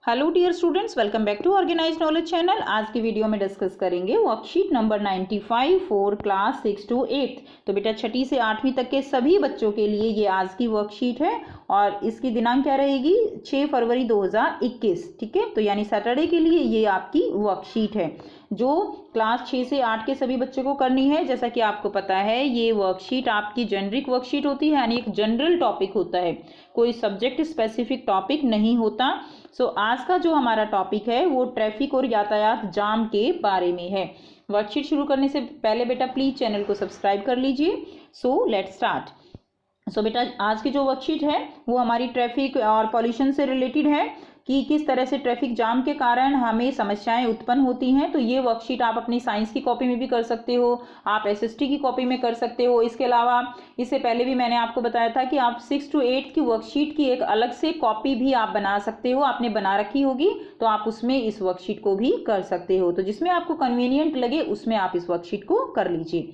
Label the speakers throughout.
Speaker 1: Hello dear students, welcome back to organise knowledge channel. आज की video में discuss करेंगे worksheet number 95 for class 6 to 8। तो बेटा छठी से 8वीं तक के सभी बच्चों के लिए ये आज की वर्कशीट है और इसकी दिनांक क्या रहेगी 6 फरवरी 2021। ठीक है, तो यानी सैटरडे के लिए ये आपकी वर्कशीट है जो क्लास 6 से 8 के सभी बच्चों को करनी है। जैसा कि आपको पता है ये वर्कशीट आपकी जेनरिक वर्कशीट होती है, यानी एक जनरल टॉपिक होता है, कोई सब्जेक्ट स्पेसिफिक टॉपिक नहीं होता। सो आज का जो हमारा टॉपिक है वो ट्रैफिक और यातायात जाम के बारे में है। वर्कशीट शुरू करने से पहले बेटा प्लीज चैनल को सब्सक्राइब कर लीजिए। So let's start. सो बेटा आज की जो वर्कशीट है वो हमारी ट्रैफिक और पॉल्यूशन से रिलेटेड है कि किस तरह से ट्रैफिक जाम के कारण हमें समस्याएं उत्पन्न होती हैं। तो ये वर्कशीट आप अपनी साइंस की कॉपी में भी कर सकते हो, आप एसएसटी की कॉपी में कर सकते हो। इसके अलावा इससे पहले भी मैंने आपको बताया था कि आप 6 to 8 की वर्कशीट की एक अलग से कॉपी भी आप बना सकते हो, आपने बना रखी होगी तो आप उसमें इस वर्कशीट को भी कर सकते हो। तो जिसमें आपको कन्वीनियंट लगे उसमें आप इस वर्कशीट को कर लीजिए।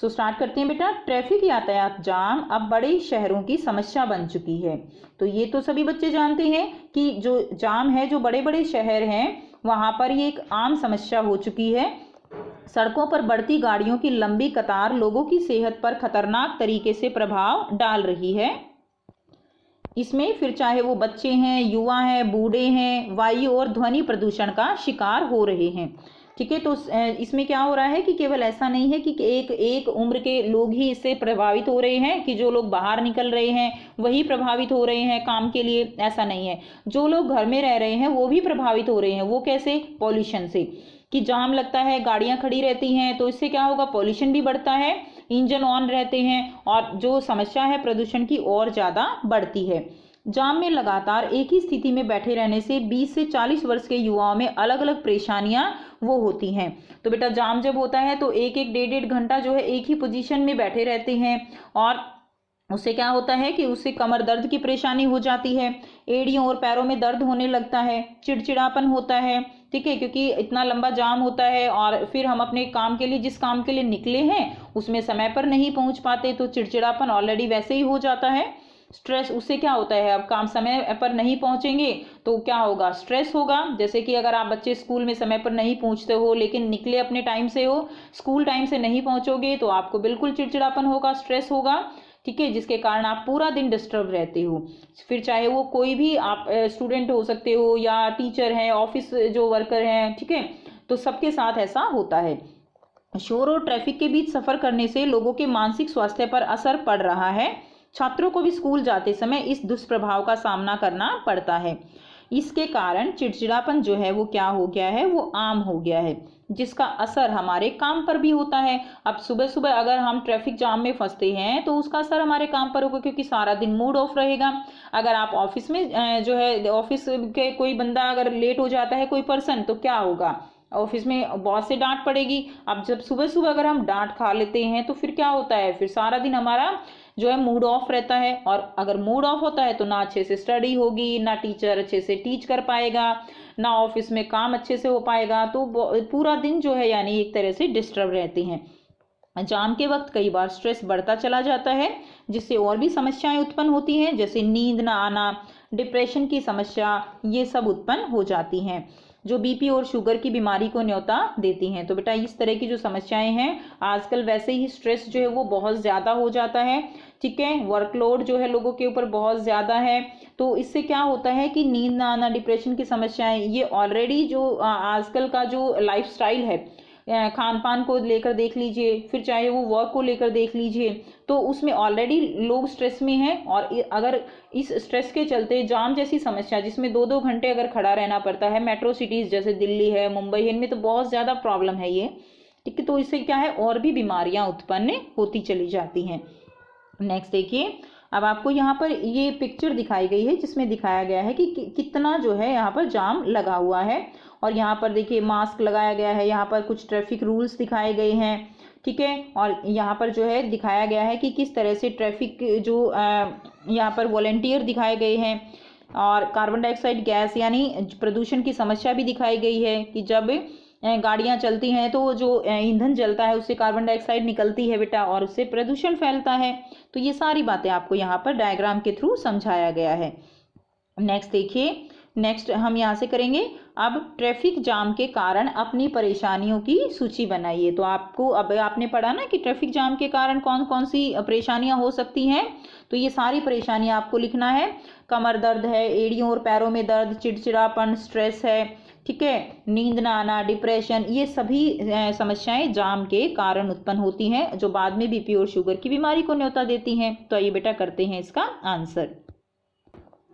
Speaker 1: सो स्टार्ट करते हैं बेटा। ट्रैफिक यातायात जाम अब बड़े शहरों की समस्या बन चुकी है। तो ये तो सभी बच्चे जानते हैं कि जो जाम है, जो बड़े बड़े शहर हैं वहां पर ये एक आम समस्या हो चुकी है। सड़कों पर बढ़ती गाड़ियों की लंबी कतार लोगों की सेहत पर खतरनाक तरीके से प्रभाव डाल रही है। इसमें फिर चाहे वो बच्चे हैं, युवा हैं, बूढ़े हैं, वायु और ध्वनि प्रदूषण का शिकार हो रहे हैं। ठीक है, तो इसमें क्या हो रहा है कि केवल ऐसा नहीं है कि एक उम्र के लोग ही इससे प्रभावित हो रहे हैं, कि जो लोग बाहर निकल रहे हैं वही प्रभावित हो रहे हैं काम के लिए, ऐसा नहीं है। जो लोग घर में रह रहे हैं वो भी प्रभावित हो रहे हैं। वो कैसे? पॉल्यूशन से, कि जाम लगता है, गाड़ियां खड़ी रहती हैं तो इससे क्या होगा, पॉल्यूशन भी बढ़ता है, इंजन ऑन रहते हैं और जो समस्या है प्रदूषण की और ज़्यादा बढ़ती है। जाम में लगातार एक ही स्थिति में बैठे रहने से 20 से 40 वर्ष के युवाओं में अलग अलग परेशानियां वो होती हैं। तो बेटा जाम जब होता है तो एक एक डेढ़ घंटा जो है एक ही पोजीशन में बैठे रहते हैं और उससे क्या होता है कि उससे कमर दर्द की परेशानी हो जाती है, एड़ियों और पैरों में दर्द होने लगता है, चिड़चिड़ापन होता है। ठीक है, क्योंकि इतना लंबा जाम होता है और फिर हम अपने काम के लिए, जिस काम के लिए निकले हैं उसमें समय पर नहीं पहुंच पाते, तो चिड़चिड़ापन ऑलरेडी वैसे ही हो जाता है। स्ट्रेस, उससे क्या होता है, अब काम समय पर नहीं पहुंचेंगे तो क्या होगा, स्ट्रेस होगा। जैसे कि अगर आप बच्चे स्कूल में समय पर नहीं पहुंचते हो लेकिन निकले अपने टाइम से हो, स्कूल टाइम से नहीं पहुंचोगे तो आपको बिल्कुल चिड़चिड़ापन होगा, स्ट्रेस होगा। ठीक है, जिसके कारण आप पूरा दिन डिस्टर्ब रहते हो। फिर चाहे वो कोई भी आप स्टूडेंट हो सकते हो या टीचर हैं, ऑफिस जो वर्कर हैं, ठीक है, तो सबके साथ ऐसा होता है। शोर और ट्रैफिक के बीच सफर करने से लोगों के मानसिक स्वास्थ्य पर असर पड़ रहा है। छात्रों को भी स्कूल जाते समय इस दुष्प्रभाव का सामना करना पड़ता है। इसके कारण चिड़चिड़ापन जो है वो क्या हो गया है, वो आम हो गया है, जिसका असर हमारे काम पर भी होता है। अब सुबह सुबह अगर हम ट्रैफिक जाम में फंसते हैं तो उसका असर हमारे काम पर होगा, क्योंकि सारा दिन मूड ऑफ रहेगा। अगर आप ऑफिस में जो है ऑफिस के कोई बंदा अगर लेट हो जाता है, कोई पर्सन, तो क्या होगा, ऑफिस में बॉस से डांट पड़ेगी। अब जब सुबह सुबह अगर हम डांट खा लेते हैं तो फिर क्या होता है, फिर सारा दिन हमारा जो है मूड ऑफ रहता है। और अगर मूड ऑफ होता है तो ना अच्छे से स्टडी होगी, ना टीचर अच्छे से टीच कर पाएगा, ना ऑफिस में काम अच्छे से हो पाएगा। तो पूरा दिन जो है यानी एक तरह से डिस्टर्ब रहते हैं। जाम के वक्त कई बार स्ट्रेस बढ़ता चला जाता है, जिससे और भी समस्याएं उत्पन्न होती हैं, जैसे नींद ना आना, डिप्रेशन की समस्या, ये सब उत्पन्न हो जाती हैं, जो बीपी और शुगर की बीमारी को न्योता देती हैं। तो बेटा इस तरह की जो समस्याएं हैं, आजकल वैसे ही स्ट्रेस जो है वो बहुत ज़्यादा हो जाता है। ठीक है, वर्कलोड जो है लोगों के ऊपर बहुत ज़्यादा है, तो इससे क्या होता है कि नींद ना आना, डिप्रेशन की समस्याएं, ये ऑलरेडी जो आजकल का जो लाइफस्टाइल है, खान पान को लेकर देख लीजिए, फिर चाहे वो वर्क को लेकर देख लीजिए, तो उसमें ऑलरेडी लोग स्ट्रेस में हैं। और अगर इस स्ट्रेस के चलते जाम जैसी समस्या, जिसमें 2-2 घंटे अगर खड़ा रहना पड़ता है, मेट्रो सिटीज़ जैसे दिल्ली है, मुंबई है, इनमें तो बहुत ज़्यादा प्रॉब्लम है ये। ठीक है, तो इससे क्या है, और भी बीमारियां उत्पन्न होती चली जाती हैं। नेक्स्ट देखिए, अब आपको यहाँ पर ये पिक्चर दिखाई गई है जिसमें दिखाया गया है कि कितना जो है यहाँ पर जाम लगा हुआ है। और यहाँ पर देखिए मास्क लगाया गया है, यहाँ पर कुछ ट्रैफिक रूल्स दिखाए गए हैं। ठीक है, और यहाँ पर जो है दिखाया गया है कि किस तरह से ट्रैफिक जो यहाँ पर वॉलेंटियर दिखाए गए हैं। और कार्बन डाइऑक्साइड गैस यानी प्रदूषण की समस्या भी दिखाई गई है, कि जब गाड़ियां चलती हैं तो जो ईंधन जलता है उससे कार्बन डाइऑक्साइड निकलती है बेटा, और उससे प्रदूषण फैलता है। तो ये सारी बातें आपको यहाँ पर डायग्राम के थ्रू समझाया गया है। नेक्स्ट देखिए, नेक्स्ट हम यहाँ से करेंगे, अब ट्रैफिक जाम के कारण अपनी परेशानियों की सूची बनाइए। तो आपको अब आपने पढ़ा ना कि ट्रैफिक जाम के कारण कौन कौन सी परेशानियां हो सकती हैं, तो ये सारी परेशानियां आपको लिखना है। कमर दर्द है, एड़ियों और पैरों में दर्द, चिड़चिड़ापन, स्ट्रेस है, ठीक है, नींद ना आना, डिप्रेशन, ये सभी समस्याएं जाम के कारण उत्पन्न होती हैं, जो बाद में बीपी और शुगर की बीमारी को न्योता देती हैं। तो आइए बेटा करते हैं इसका आंसर।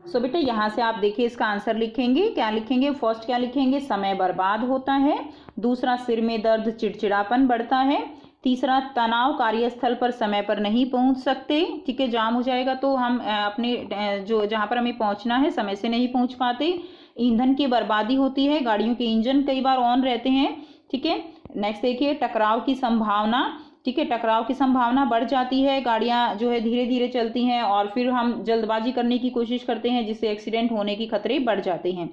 Speaker 1: सो बेटा यहाँ से आप देखिए इसका आंसर लिखेंगे, क्या लिखेंगे, फर्स्ट क्या लिखेंगे, समय बर्बाद होता है। दूसरा, सिर में दर्द, चिड़चिड़ापन बढ़ता है। तीसरा, तनाव, कार्यस्थल पर समय पर नहीं पहुंच सकते, ठीक है, जाम हो जाएगा तो हम अपने जो जहाँ पर हमें पहुंचना है समय से नहीं पहुंच पाते। ईंधन की बर्बादी होती है, गाड़ियों के इंजन कई बार ऑन रहते हैं, ठीक है। नेक्स्ट देखिए, टकराव की संभावना, ठीक है, टकराव की संभावना बढ़ जाती है, गाड़ियां जो है धीरे धीरे चलती हैं और फिर हम जल्दबाजी करने की कोशिश करते हैं जिससे एक्सीडेंट होने की खतरे बढ़ जाते हैं।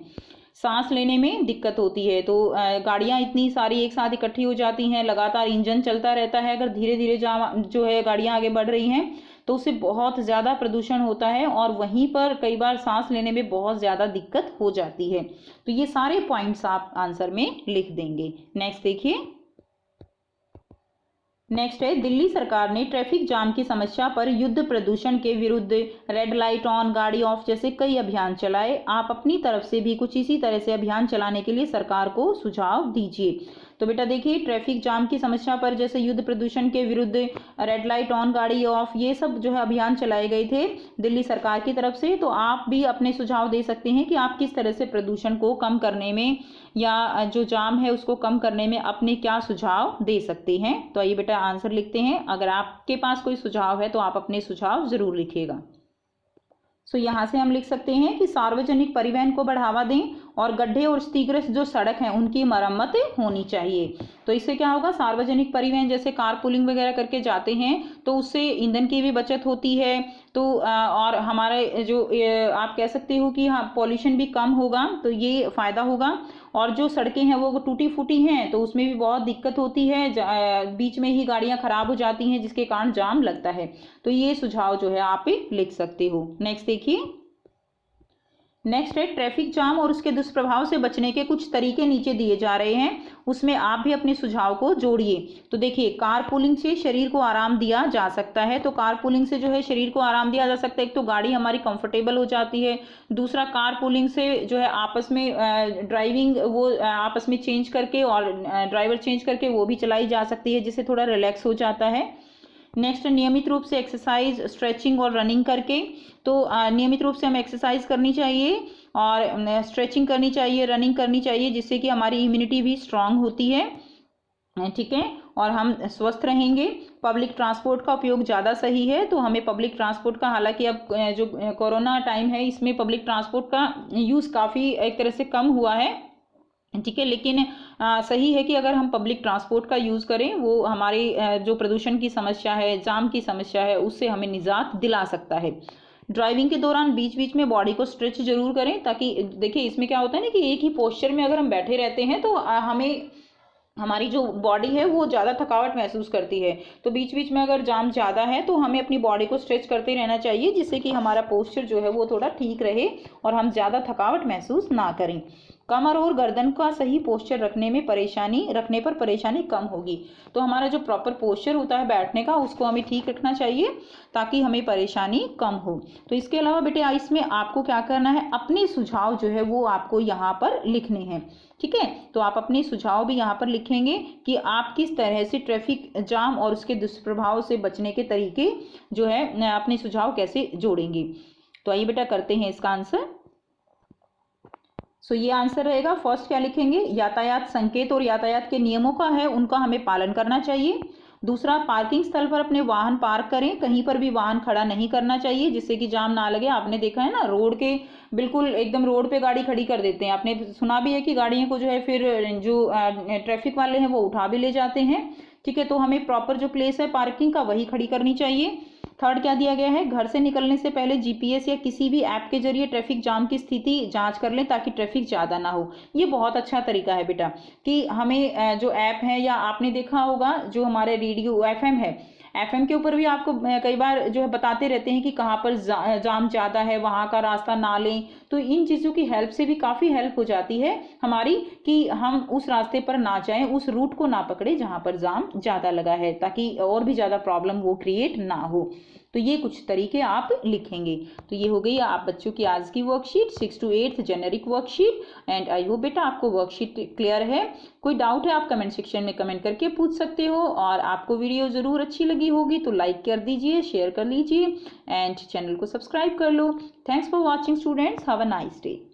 Speaker 1: सांस लेने में दिक्कत होती है, तो गाड़ियां इतनी सारी एक साथ इकट्ठी हो जाती हैं, लगातार इंजन चलता रहता है, अगर धीरे धीरे जो है गाड़ियां आगे बढ़ रही हैं तो उससे बहुत ज़्यादा प्रदूषण होता है और वहीं पर कई बार सांस लेने में बहुत ज़्यादा दिक्कत हो जाती है। तो ये सारे पॉइंट्स आप आंसर में लिख देंगे। नेक्स्ट देखिए, नेक्स्ट है, दिल्ली सरकार ने ट्रैफिक जाम की समस्या पर युद्ध, प्रदूषण के विरुद्ध, रेड लाइट ऑन, गाड़ी ऑफ जैसे कई अभियान चलाए। आप अपनी तरफ से भी कुछ इसी तरह से अभियान चलाने के लिए सरकार को सुझाव दीजिए। तो बेटा देखिए, ट्रैफिक जाम की समस्या पर जैसे युद्ध, प्रदूषण के विरुद्ध, रेड लाइट ऑन, गाड़ी ऑफ, ये सब जो है अभियान चलाए गए थे दिल्ली सरकार की तरफ से। तो आप भी अपने सुझाव दे सकते हैं कि आप किस तरह से प्रदूषण को कम करने में या जो जाम है उसको कम करने में अपने क्या सुझाव दे सकते हैं। तो आइए बेटा आंसर लिखते हैं। अगर आपके पास कोई सुझाव है तो आप अपने सुझाव जरूर लिखिएगा। सो यहाँ से हम लिख सकते हैं कि सार्वजनिक परिवहन को बढ़ावा दें और गड्ढे और क्षतिग्रस्त जो सड़क हैं उनकी मरम्मत होनी चाहिए। तो इससे क्या होगा, सार्वजनिक परिवहन जैसे कार पूलिंग वगैरह करके जाते हैं तो उससे ईंधन की भी बचत होती है, तो और हमारे जो आप कह सकते हो कि हाँ पॉल्यूशन भी कम होगा, तो ये फायदा होगा। और जो सड़कें हैं वो टूटी फूटी हैं तो उसमें भी बहुत दिक्कत होती है, बीच में ही गाड़ियां खराब हो जाती हैं जिसके कारण जाम लगता है। तो ये सुझाव जो है आप लिख सकते हो। नेक्स्ट देखिए, नेक्स्ट है, ट्रैफिक जाम और उसके दुष्प्रभाव से बचने के कुछ तरीके नीचे दिए जा रहे हैं, उसमें आप भी अपने सुझाव को जोड़िए। तो देखिए, कार पूलिंग से शरीर को आराम दिया जा सकता है, तो कार पूलिंग से जो है शरीर को आराम दिया जा सकता है। एक तो गाड़ी हमारी कंफर्टेबल हो जाती है, दूसरा कार पूलिंग से जो है आपस में ड्राइविंग वो आपस में चेंज करके और ड्राइवर चेंज करके वो भी चलाई जा सकती है जिससे थोड़ा रिलैक्स हो जाता है। नेक्स्ट, नियमित रूप से एक्सरसाइज, स्ट्रेचिंग और रनिंग करके, तो नियमित रूप से हमें एक्सरसाइज करनी चाहिए और स्ट्रेचिंग करनी चाहिए, रनिंग करनी चाहिए, जिससे कि हमारी इम्यूनिटी भी स्ट्रांग होती है, ठीक है, और हम स्वस्थ रहेंगे। पब्लिक ट्रांसपोर्ट का उपयोग ज़्यादा सही है, तो हमें पब्लिक ट्रांसपोर्ट का, हालांकि अब जो कोरोना टाइम है इसमें पब्लिक ट्रांसपोर्ट का यूज़ काफ़ी एक तरह से कम हुआ है, ठीक है, लेकिन सही है कि अगर हम पब्लिक ट्रांसपोर्ट का यूज़ करें वो हमारी जो प्रदूषण की समस्या है, जाम की समस्या है, उससे हमें निजात दिला सकता है। ड्राइविंग के दौरान बीच बीच में बॉडी को स्ट्रेच जरूर करें, ताकि देखिए इसमें क्या होता है ना कि एक ही पोस्चर में अगर हम बैठे रहते हैं तो हमें हमारी जो बॉडी है वो ज़्यादा थकावट महसूस करती है। तो बीच बीच में अगर जाम ज़्यादा है तो हमें अपनी बॉडी को स्ट्रेच करते रहना चाहिए, जिससे कि हमारा पोस्चर जो है वो थोड़ा ठीक रहे और हम ज़्यादा थकावट महसूस ना करें। कमर और गर्दन का सही पोस्चर रखने पर परेशानी कम होगी। तो हमारा जो प्रॉपर पोस्चर होता है बैठने का उसको हमें ठीक रखना चाहिए ताकि हमें परेशानी कम हो। तो इसके अलावा बेटे इसमें आपको क्या करना है, अपने सुझाव जो है वो आपको यहाँ पर लिखने हैं, ठीक है। तो आप अपने सुझाव भी यहाँ पर लिखेंगे कि आप किस तरह से ट्रैफिक जाम और उसके दुष्प्रभाव से बचने के तरीके जो है अपने सुझाव कैसे जोड़ेंगे। तो आइए बेटा करते हैं इसका आंसर। सो ये आंसर रहेगा। फर्स्ट क्या लिखेंगे, यातायात संकेत और यातायात के नियमों का है उनका हमें पालन करना चाहिए। दूसरा, पार्किंग स्थल पर अपने वाहन पार्क करें, कहीं पर भी वाहन खड़ा नहीं करना चाहिए जिससे कि जाम ना लगे। आपने देखा है ना, रोड के बिल्कुल एकदम रोड पे गाड़ी खड़ी कर देते हैं, आपने सुना भी है कि गाड़ियों को जो है फिर जो ट्रैफिक वाले हैं वो उठा भी ले जाते हैं, ठीक है। तो हमें प्रॉपर जो प्लेस है पार्किंग का वही खड़ी करनी चाहिए। थर्ड क्या दिया गया है, घर से निकलने से पहले जीपीएस या किसी भी ऐप के जरिए ट्रैफिक जाम की स्थिति जांच कर लें ताकि ट्रैफिक ज़्यादा ना हो। ये बहुत अच्छा तरीका है बेटा कि हमें जो ऐप है, या आपने देखा होगा जो हमारे रेडियो एफएम है, एफएम के ऊपर भी आपको कई बार जो है बताते रहते हैं कि कहाँ पर जाम ज़्यादा है, वहाँ का रास्ता ना लें। तो इन चीज़ों की हेल्प से भी काफ़ी हेल्प हो जाती है हमारी कि हम उस रास्ते पर ना जाएं, उस रूट को ना पकड़े जहाँ पर जाम ज़्यादा लगा है, ताकि और भी ज़्यादा प्रॉब्लम वो क्रिएट ना हो। तो ये कुछ तरीके आप लिखेंगे। तो ये हो गई आप बच्चों की आज की worksheet 6 to 8 generic worksheet. And I hope बेटा आपको वर्कशीट क्लियर है। कोई डाउट है आप कमेंट सेक्शन में कमेंट करके पूछ सकते हो। और आपको वीडियो ज़रूर अच्छी लगी होगी तो लाइक कर दीजिए, शेयर कर लीजिए एंड चैनल को सब्सक्राइब कर लो। Thanks for watching students, have a nice day.